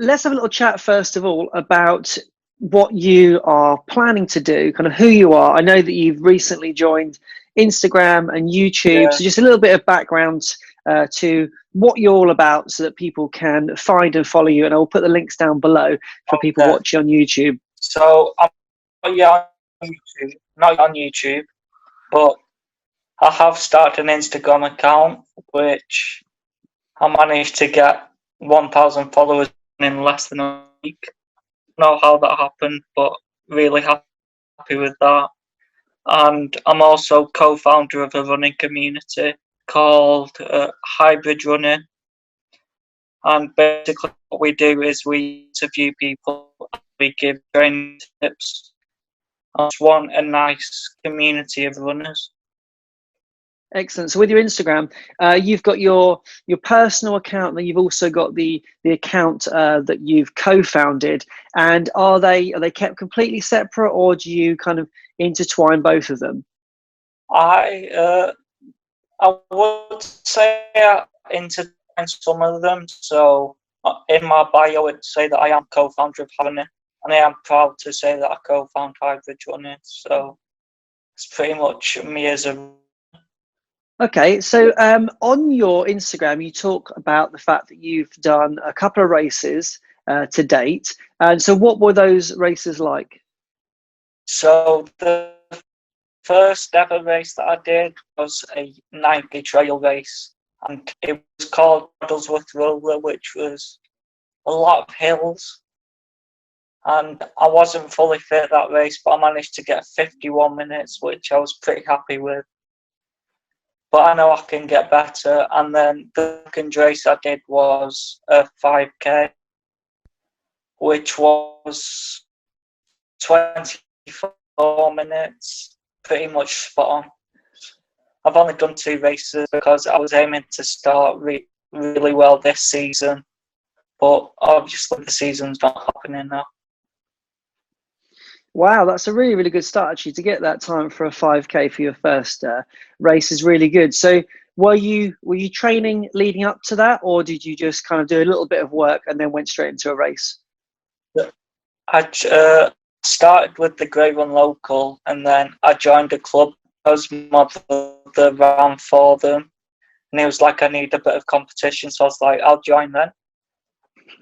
let's have a little chat first of all about what you are planning to do, kind of who you are. I know that you've recently joined Instagram and YouTube, Yeah. so just a little bit of background to what you're all about so that people can find and follow you. And I'll put the links down below for people Okay. watching on YouTube. So I'm yeah, on YouTube, not on YouTube, but I have started an Instagram account which I managed to get 1,000 followers in less than a week. Know how that happened, but really happy with that. And I'm also co-founder of a running community called Hybrid Running. And basically, what we do is we interview people, and we give training tips. I just want a nice community of runners. Excellent. So with your Instagram, you've got your personal account, and you've also got the account that you've co-founded. And are they kept completely separate, or do you kind of intertwine both of them? I would say I intertwine some of them. So in my bio, it would say that I am co-founder of Running, and I am proud to say that I co-found Hybrid Running. So it's pretty much me as a. Okay, so on your Instagram, you talk about the fact that you've done a couple of races to date. And so what were those races like? So the first ever race that I did was a 90 trail race, and it was called Wristwear Roller, which was a lot of hills. And I wasn't fully fit that race, but I managed to get 51 minutes, which I was pretty happy with. But I know I can get better. And then the second race I did was a 5K, which was 24 minutes, pretty much spot on. I've only done 2 races because I was aiming to start really well this season. But obviously the season's not happening now. Wow, that's a really, really good start actually. To get that time for a 5K for your first race is really good. So were you training leading up to that, or did you just kind of do a little bit of work and then went straight into a race? I started with the Grey Run Local, and then I joined a club because my brother ran for them, and he was like, I need a bit of competition, so I was like, I'll join then.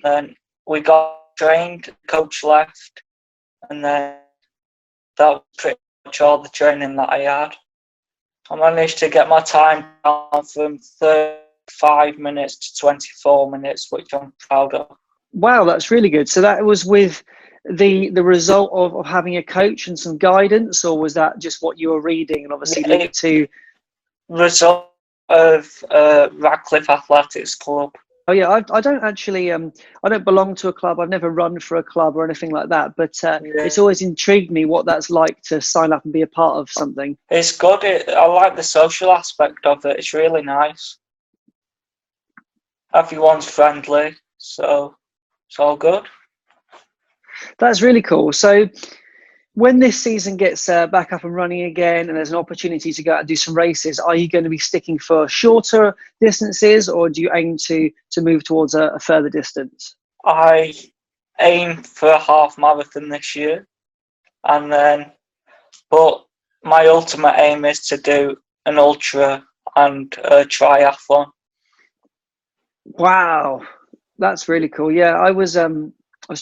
Then we got trained, coach left, and then that was pretty much all the training that I had. I managed to get my time down from 35 minutes to 24 minutes, which I'm proud of. Wow, that's really good. So that was with the result of having a coach and some guidance, or was that just what you were reading and obviously linked to? Result of Radcliffe Athletics Club. Oh yeah, I don't actually I don't belong to a club. I've never run for a club or anything like that, but it's always intrigued me what that's like to sign up and be a part of something. It's good. I like the social aspect of it. It's really nice. Everyone's friendly, so it's all good. That's really cool. So when this season gets back up and running again and there's an opportunity to go out and do some races, are you going to be sticking for shorter distances, or do you aim to move towards a further distance? I aim for a half marathon this year, but my ultimate aim is to do an ultra and a triathlon. Wow, that's really cool. Yeah, I was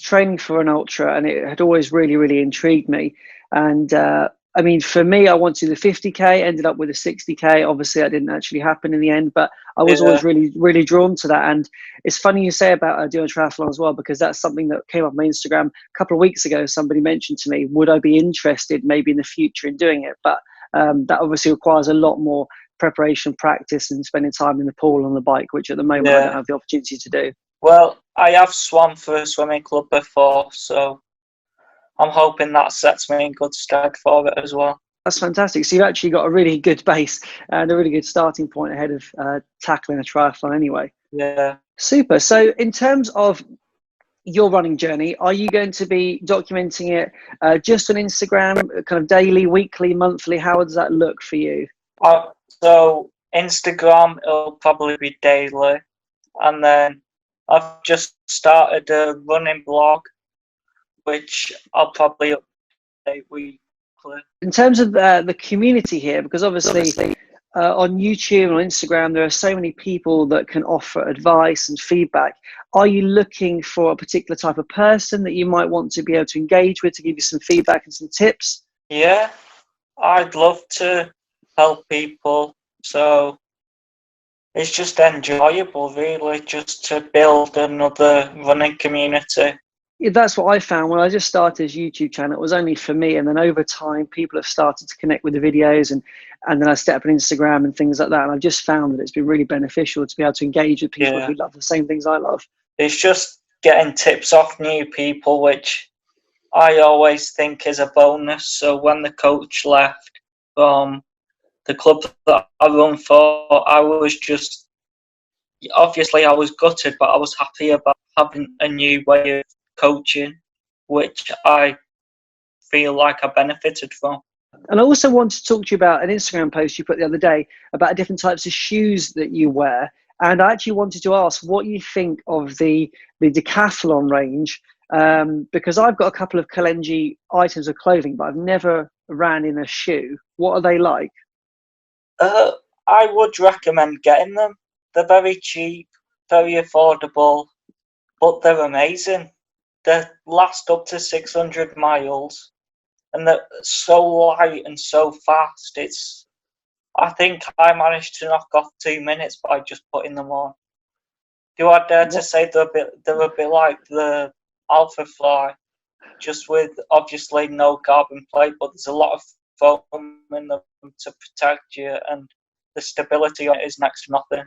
training for an ultra, and it had always really, really intrigued me. And I mean, for me, I wanted the 50K, ended up with a 60K. Obviously, that didn't actually happen in the end, but I was always really, really drawn to that. And it's funny you say about doing a triathlon as well, because that's something that came up on my Instagram a couple of weeks ago. Somebody mentioned to me, would I be interested maybe in the future in doing it? But that obviously requires a lot more preparation, practice, and spending time in the pool on the bike, which at the moment I don't have the opportunity to do. Well, I have swum for a swimming club before, so I'm hoping that sets me in good stead for it as well. That's fantastic. So you've actually got a really good base and a really good starting point ahead of tackling a triathlon anyway. Yeah. Super. So in terms of your running journey, are you going to be documenting it just on Instagram, kind of daily, weekly, monthly? How does that look for you? So Instagram, it'll probably be daily, and then I've just started a running blog, which I'll probably update weekly. In terms of the community here, because obviously on YouTube and on Instagram, there are so many people that can offer advice and feedback. Are you looking for a particular type of person that you might want to be able to engage with to give you some feedback and some tips? Yeah, I'd love to help people. So it's just enjoyable, really, just to build another running community. Yeah, that's what I found when I just started this YouTube channel. It was only for me, and then over time, people have started to connect with the videos, and then I set up an Instagram and things like that. And I've just found that it's been really beneficial to be able to engage with people who love the same things I love. It's just getting tips off new people, which I always think is a bonus. So when the coach left from the club that I run for, I was just, obviously I was gutted, but I was happy about having a new way of coaching, which I feel like I benefited from. And I also want to talk to you about an Instagram post you put the other day about different types of shoes that you wear. And I actually wanted to ask what you think of the decathlon range, because I've got a couple of Kalenji items of clothing, but I've never ran in a shoe. What are they like? I would recommend getting them. They're very cheap, very affordable, but they're amazing. They last up to 600 miles, and they're so light and so fast. I think I managed to knock off 2 minutes by just putting them on. Do I dare to say they're a bit like the Alpha Fly, just with obviously no carbon plate, but there's a lot of foam in them to protect you, and the stability on it is next to nothing.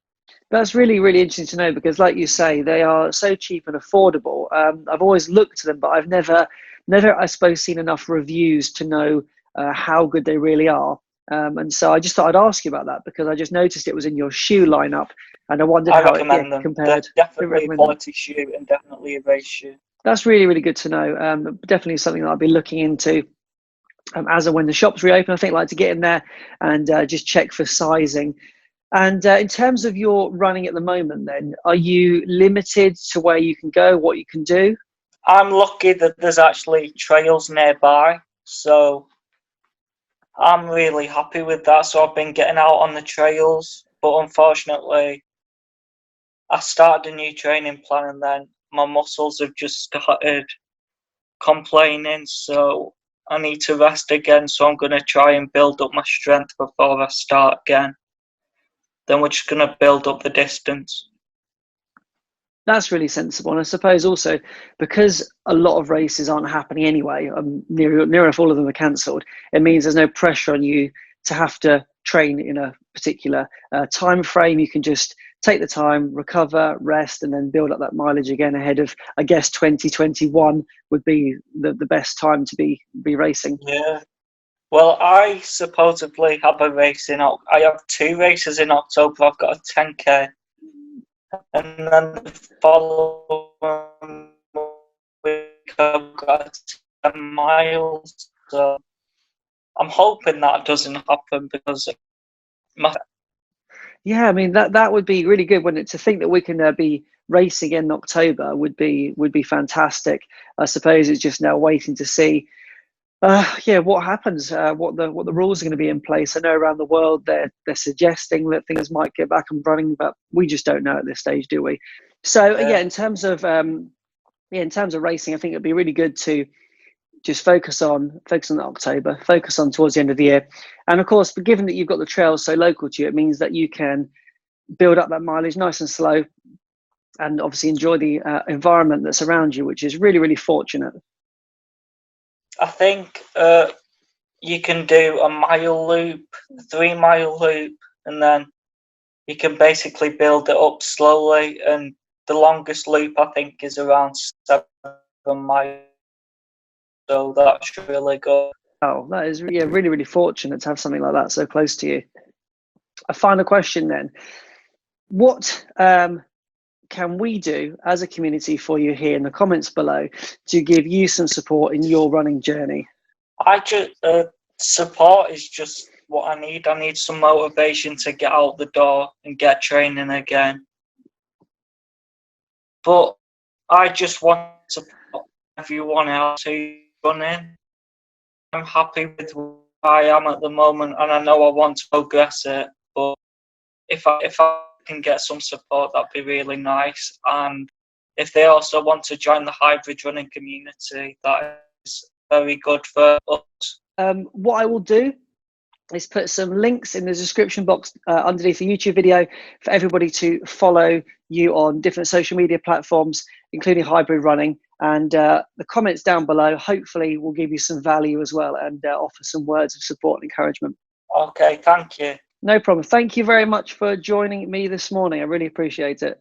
That's really, really interesting to know because, like you say, they are so cheap and affordable. I've always looked at them, but I've never, I suppose, seen enough reviews to know how good they really are. And so I just thought I'd ask you about that because I just noticed it was in your shoe lineup, and I wondered how it compared. They're definitely a quality shoe and definitely a race shoe. That's really, really good to know. Definitely something that I'll be looking into as and when the shops reopen. I think I'd like to get in there and just check for sizing. And in terms of your running at the moment, then, are you limited to where you can go, what you can do? I'm lucky that there's actually trails nearby, so I'm really happy with that. So I've been getting out on the trails, but unfortunately, I started a new training plan and then my muscles have just started complaining, so I need to rest again. So I'm going to try and build up my strength before I start again. Then we're just going to build up the distance. That's really sensible. And I suppose also because a lot of races aren't happening anyway, near enough all of them are cancelled, it means there's no pressure on you to have to train in a particular time frame. You can just take the time, recover, rest, and then build up that mileage again ahead of, I guess, 2021 would be the best time to be racing. Yeah. Well, I supposedly have a race I have 2 races in October. I've got a 10K, and then the following week I've got 10 miles. So I'm hoping that doesn't happen because yeah, I mean that would be really good, wouldn't it? To think that we can be racing in October would be fantastic. I suppose it's just now waiting to see what happens, what the rules are going to be in place. I know around the world they're suggesting that things might get back and running, but we just don't know at this stage, do we? So in terms of racing, I think it'd be really good to just focus on October, focus on towards the end of the year, and of course, given that you've got the trails so local to you, it means that you can build up that mileage nice and slow, and obviously enjoy the environment that's around you, which is really, really fortunate. I think you can do a mile loop, a 3-mile loop, and then you can basically build it up slowly. And the longest loop I think is around 7 miles. So that's really good. Oh, that is really, really fortunate to have something like that so close to you. A final question then: what can we do as a community for you here in the comments below to give you some support in your running journey? Support is just what I need. I need some motivation to get out the door and get training again. but I just want to support everyone else who's running. I'm happy with where I am at the moment, and I know I want to progress it. But if I can get some support, that'd be really nice. And if they also want to join the hybrid running community, that is very good for us. What I will do is put some links in the description box underneath the YouTube video for everybody to follow you on different social media platforms, including hybrid running. And the comments down below hopefully will give you some value as well, and offer some words of support and encouragement. Okay, thank you. No problem. Thank you very much for joining me this morning. I really appreciate it.